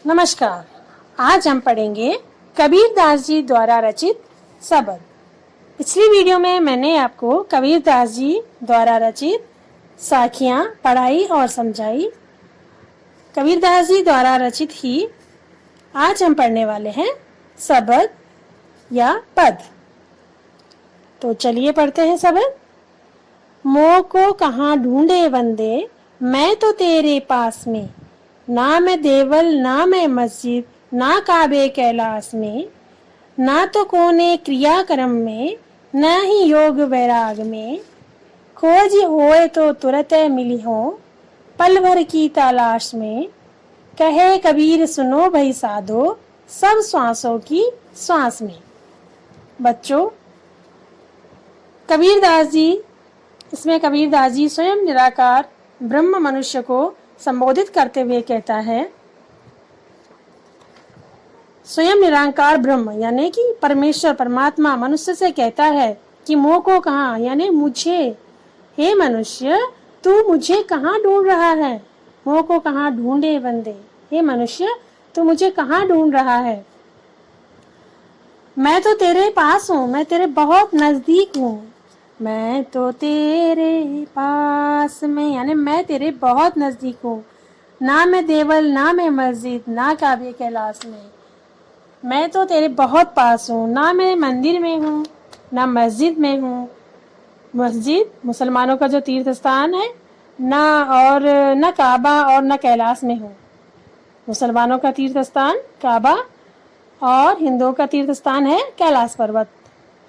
नमस्कार। आज हम पढ़ेंगे कबीरदास जी द्वारा रचित सबद। पिछली वीडियो में मैंने आपको कबीरदास जी द्वारा रचित साखियाँ पढ़ाई और समझाई। कबीरदास जी द्वारा रचित ही आज हम पढ़ने वाले हैं सबद या पद। तो चलिए पढ़ते हैं सबद। मोह को कहाँ ढूंढे बंदे, मैं तो तेरे पास में, ना मैं देवल ना मैं मस्जिद ना काबे कैलाश में, ना तो कोने क्रियाक्रम में ना ही योग वैराग में, खोज होए तो तुरत मिली हो पल भर की तलाश में, कहे कबीर सुनो भई साधो सब श्वासों की श्वास में। बच्चों, कबीरदास जी, इसमें कबीरदास जी स्वयं निराकार ब्रह्म मनुष्य को संबोधित करते हुए कहता है, स्वयं निराकार ब्रह्म यानी कि परमेश्वर परमात्मा मनुष्य से कहता है कि मोह को कहाँ यानी मुझे, हे मनुष्य तू मुझे कहाँ ढूंढ रहा है। मोह को कहाँ ढूंढे बंदे, हे मनुष्य तू मुझे कहाँ ढूंढ रहा है। मैं तो तेरे पास हूँ, मैं तेरे बहुत नजदीक हूँ। मैं तो तेरे पास में यानी मैं तेरे बहुत नजदीक हूँ। ना मैं देवल ना मैं मस्जिद ना काबे कैलाश में, मैं तो तेरे बहुत पास हूँ। ना मैं मंदिर में हूँ ना मस्जिद में हूँ। मस्जिद मुसलमानों का जो तीर्थ स्थान है ना, और न काबा और न कैलाश में हूँ। मुसलमानों का तीर्थ स्थान काबा और हिंदुओं का तीर्थ स्थान है कैलाश पर्वत।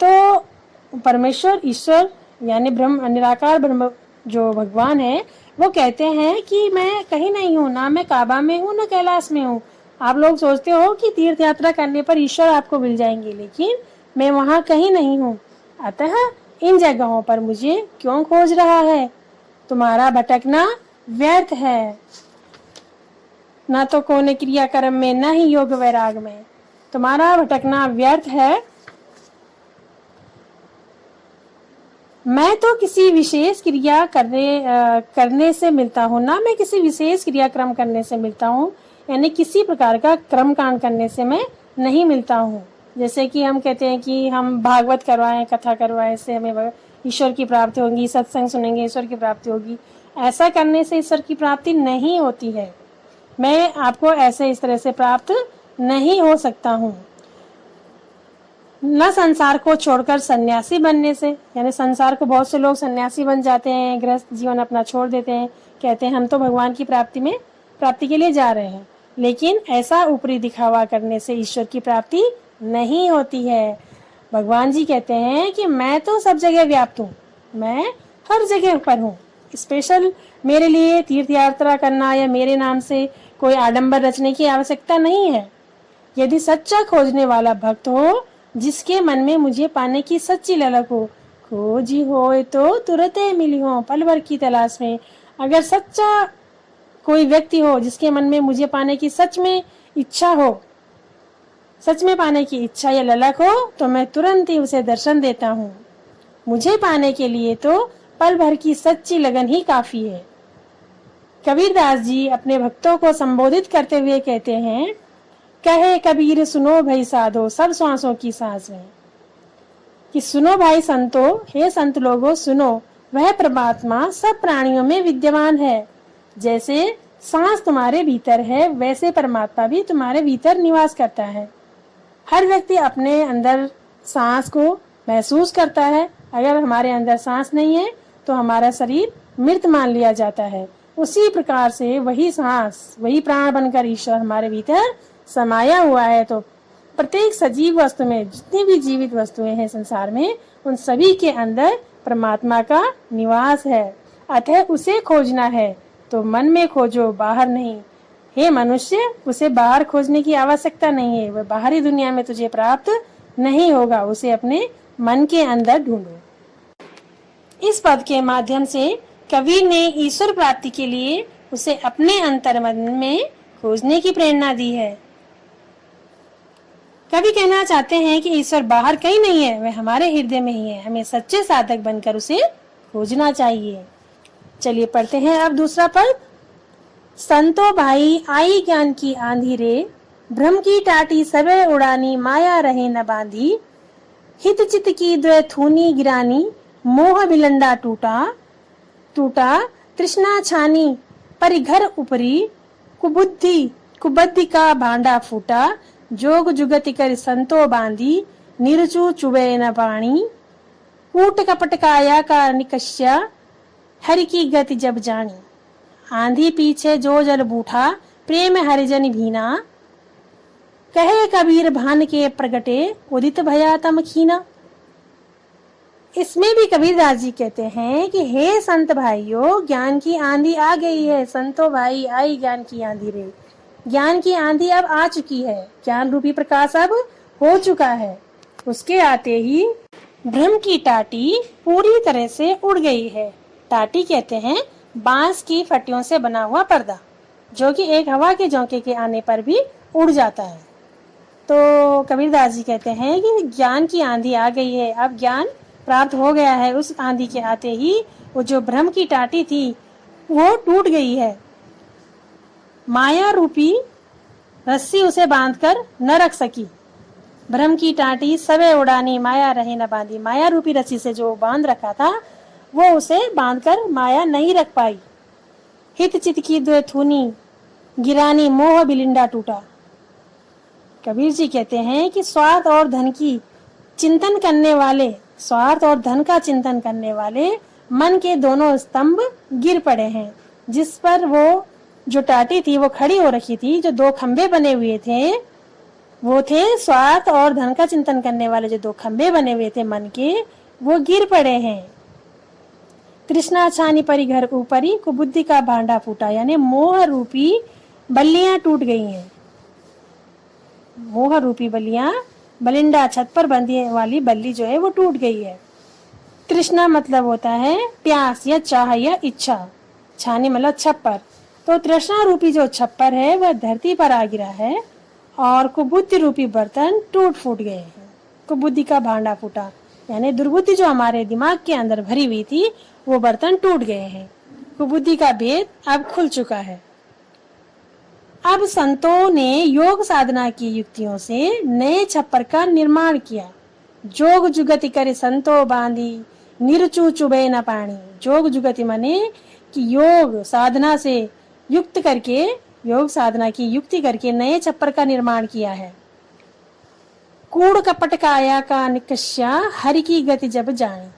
तो परमेश्वर ईश्वर यानी ब्रह्म निराकार ब्रह्म जो भगवान है वो कहते हैं कि मैं कहीं नहीं हूँ, ना मैं काबा में हूँ ना कैलाश में हूँ। आप लोग सोचते हो कि तीर्थ यात्रा करने पर ईश्वर आपको मिल जाएंगे, लेकिन मैं वहाँ कहीं नहीं हूँ। अतः इन जगहों पर मुझे क्यों खोज रहा है। तुम्हारा भटकना व्यर्थ है, ना तो कोने क्रियाक्रम में न ही योग वैराग में। तुम्हारा भटकना व्यर्थ है। मैं तो किसी विशेष क्रिया करने से मिलता हूँ, ना मैं किसी विशेष क्रियाक्रम करने से मिलता हूँ, यानी किसी प्रकार का कर्म कांड करने से मैं नहीं मिलता हूँ। जैसे कि हम कहते हैं कि हम भागवत करवाएं, कथा करवाएं, इससे हमें ईश्वर की प्राप्ति होगी, सत्संग सुनेंगे ईश्वर की प्राप्ति होगी। ऐसा करने से ईश्वर की प्राप्ति नहीं होती है। मैं आपको ऐसे इस तरह से प्राप्त नहीं हो सकता हूँ। न संसार को छोड़कर सन्यासी बनने से, यानी संसार को बहुत से लोग सन्यासी बन जाते हैं, गृहस्थ जीवन अपना छोड़ देते हैं, कहते हैं हम तो भगवान की प्राप्ति के लिए जा रहे हैं, लेकिन ऐसा ऊपरी दिखावा करने से ईश्वर की प्राप्ति नहीं होती है। भगवान जी कहते हैं कि मैं तो सब जगह व्याप्त हूँ, मैं हर जगह पर हूँ। स्पेशल मेरे लिए तीर्थ यात्रा करना या मेरे नाम से कोई आडंबर रचने की आवश्यकता नहीं है। यदि सच्चा खोजने वाला भक्त हो, जिसके मन में मुझे पाने की सच्ची ललक हो, खोजी होए तो तुरंत मिली हो पल भर की तलाश में। अगर सच्चा कोई व्यक्ति हो जिसके मन में मुझे पाने की सच में इच्छा हो, सच में पाने की इच्छा या ललक हो, तो मैं तुरंत ही उसे दर्शन देता हूँ। मुझे पाने के लिए तो पल भर की सच्ची लगन ही काफी है। कबीरदास जी अपने भक्तों को संबोधित करते हुए कहते हैं, कहे कबीर सुनो भाई साधो सब श्वासों की सांस में, कि सुनो भाई संतो, हे संत लोगों सुनो, वह परमात्मा सब प्राणियों में विद्यमान है। जैसे सांस तुम्हारे भीतर है, वैसे परमात्मा भी तुम्हारे भीतर निवास करता है। हर व्यक्ति अपने अंदर सांस को महसूस करता है। अगर हमारे अंदर सांस नहीं है तो हमारा शरीर मृत मान लिया जाता है। उसी प्रकार से वही सांस, वही प्राण बनकर ईश्वर हमारे भीतर समाया हुआ है। तो प्रत्येक सजीव वस्तु में, जितनी भी जीवित वस्तुएं हैं संसार में, उन सभी के अंदर परमात्मा का निवास है। अतः उसे खोजना है तो मन में खोजो, बाहर नहीं। हे मनुष्य, उसे बाहर खोजने की आवश्यकता नहीं है, वह बाहरी दुनिया में तुझे प्राप्त नहीं होगा, उसे अपने मन के अंदर ढूंढो। इस पद के माध्यम से कबीर ने ईश्वर प्राप्ति के लिए उसे अपने अंतर्मन में खोजने की प्रेरणा दी है। कवि कहना चाहते हैं कि ईश्वर बाहर कहीं नहीं है, वह हमारे हृदय में ही है। हमें सच्चे साधक बनकर उसे खोजना चाहिए। चलिए पढ़ते हैं अब दूसरा पद। संतो भाई आई ज्ञान की आंधी रे, भ्रम की टाटी सबे उड़ानी, माया रहे न बांधी। हित चित की द्वै थूनी गिरानी, मोह बिलंडा टूटा टूटा। तृष्णा छानी परि घर उपरी, कुबुद्धि का भांडा फूटा। जोग जुगति कर संतो बांधी, निरचू चुबे न पानी। कूट कपट काया का निकष्या, हरि की गति जब जानी। आंधी पीछे जो जल बूठा, प्रेम हरिजन भीना। कहे कबीर भान के प्रगटे, उदित भया तम खीना। इसमें भी कबीरदास जी कहते हैं कि हे संत भाइयों, ज्ञान की आंधी आ गई है। संतो भाई आई ज्ञान की आंधी रे, ज्ञान की आंधी अब आ चुकी है, ज्ञान रूपी प्रकाश अब हो चुका है। उसके आते ही भ्रम की टाटी पूरी तरह से उड़ गई है। टाटी कहते हैं बांस की फटियों से बना हुआ पर्दा, जो कि एक हवा के झोंके के आने पर भी उड़ जाता है। तो कबीरदास जी कहते हैं कि ज्ञान की आंधी आ गई है, अब ज्ञान प्राप्त हो गया है। उस आंधी के आते ही वो जो भ्रम की टाटी थी वो टूट गई है। माया रूपी रस्सी उसे बांधकर न रख सकी। भ्रम की टाटी सबे उड़ानी, माया रहे न बांधी। माया रूपी रस्सी से जो बांध रखा था वो उसे बांधकर माया नहीं रख पाई। हित चित की द्वै थूनी गिरानी, मोह बिलिंडा टूटा। कबीर जी कहते हैं कि स्वार्थ और धन की चिंतन करने वाले, स्वार्थ और धन का चिंतन करने वाले मन के दोनों स्तंभ गिर पड़े हैं। जिस पर वो जो टाटी थी वो खड़ी हो रखी थी, जो दो खंबे बने हुए थे वो थे स्वार्थ और धन का चिंतन करने वाले जो दो खंबे बने हुए थे मन के, वो गिर पड़े हैं। तृष्णा छानी परी घर ऊपरी, कुबुद्धि का भांडा फूटा। यानी मोह रूपी बल्लियां टूट गई हैं। मोह रूपी बल्लियां, बलिंडा छत पर बंधी वाली बल्ली जो है वो टूट गई है। तृष्णा मतलब होता है प्यास या चाह या इच्छा, छानी मतलब छप्पर। तो तृष्णा रूपी जो छप्पर है वह धरती पर आ गिरा है और कुबुद्धि रूपी बर्तन टूट फूट गए हैं। कुबुद्धि का भांडा फूटा, यानी दुर्बुद्धि जो हमारे दिमाग के अंदर भरी हुई थी वो बर्तन टूट गए हैं। कुबुद्धि का भेद अब खुल चुका है। अब संतों ने योग साधना की युक्तियों से नए छप्पर का निर्माण किया। जोग जुगति करे संतो बांधी, निरचू चुबे न पानी। जोग जुगति माने कि योग साधना से युक्त करके, योग साधना की युक्ति करके नए छप्पर का निर्माण किया है। कूड़ कपट काया का निकष्या, हरि की गति जब जानी।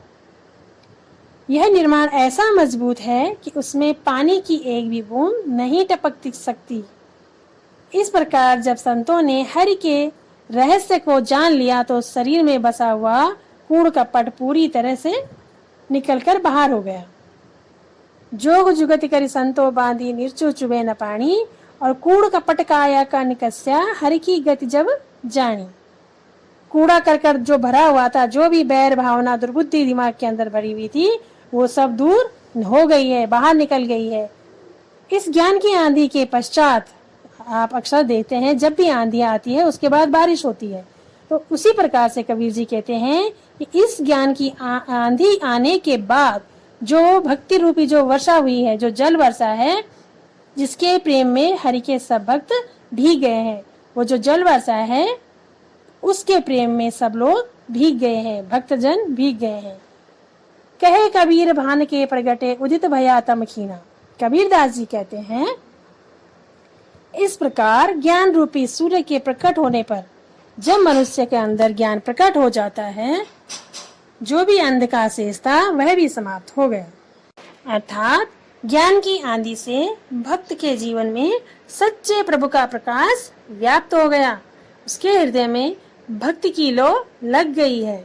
यह निर्माण ऐसा मजबूत है कि उसमें पानी की एक भी बूंद नहीं टपक सकती। इस प्रकार जब संतों ने हरि के रहस्य को जान लिया तो शरीर में बसा हुआ कूड़ कपट पूरी तरह से निकलकर बाहर हो गया। जोग जुगति करी संतो बांधी, निर्चु चुबे न पानी। और कूड़ कपट काया का निकस्या, हरि की गति जब जानी। कूड़ा करकट जो भरा हुआ था, जो भी बैर भावना दुर्बुद्धि दिमाग के अंदर भरी हुई थी, वो सब दूर हो गई है, बाहर निकल गई है। इस ज्ञान की आंधी के पश्चात आप अक्सर देखते हैं जब भी आंधी आती है उसके बाद बारिश होती है। तो उसी प्रकार से कबीर जी कहते हैं कि इस ज्ञान की आंधी आने के बाद जो भक्ति रूपी जो वर्षा हुई है, जो जल वर्षा है, जिसके प्रेम में हरि के सब भक्त भीग गए हैं, वो जो जल वर्षा है उसके प्रेम में सब लोग भीग गए हैं, भक्तजन भीग गए हैं। कहे कबीर भान के प्रगटे, उदित भया तम खीना। कबीरदास जी कहते हैं इस प्रकार ज्ञान रूपी सूर्य के प्रकट होने पर जब मनुष्य के अंदर ज्ञान प्रकट हो जाता है, जो भी अंधकार शेष था वह भी समाप्त हो गया। अर्थात ज्ञान की आंधी से भक्त के जीवन में सच्चे प्रभु का प्रकाश व्याप्त हो गया, उसके हृदय में भक्ति की लौ लग गई है।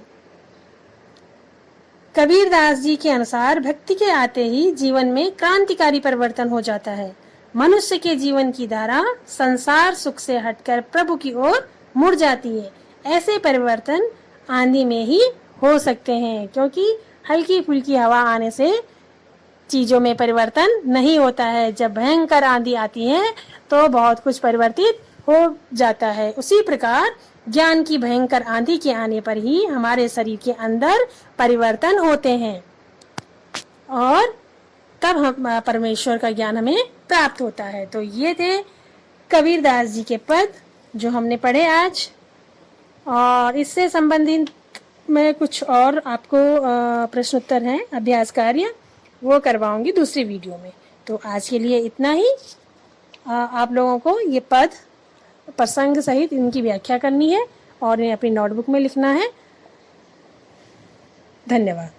कबीरदास जी के अनुसार भक्ति के आते ही जीवन में क्रांतिकारी परिवर्तन हो जाता है। मनुष्य के जीवन की धारा संसार सुख से हटकर प्रभु की ओर मुड़ जाती है। ऐसे परिवर्तन आंधी में ही हो सकते हैं, क्योंकि हल्की फुल्की हवा आने से चीजों में परिवर्तन नहीं होता है। जब भयंकर आंधी आती है तो बहुत कुछ परिवर्तित हो जाता है। उसी प्रकार ज्ञान की भयंकर आंधी के आने पर ही हमारे शरीर के अंदर परिवर्तन होते हैं और तब हम परमेश्वर का ज्ञान हमें प्राप्त होता है। तो ये थे कबीरदास जी के पद जो हमने पढ़े आज, और इससे संबंधित मैं कुछ और आपको प्रश्नोत्तर हैं, अभ्यास कार्य, वो करवाऊंगी दूसरी वीडियो में। तो आज के लिए इतना ही। आप लोगों को ये पद प्रसंग सहित इनकी व्याख्या करनी है और इन्हें अपनी नोटबुक में लिखना है। धन्यवाद।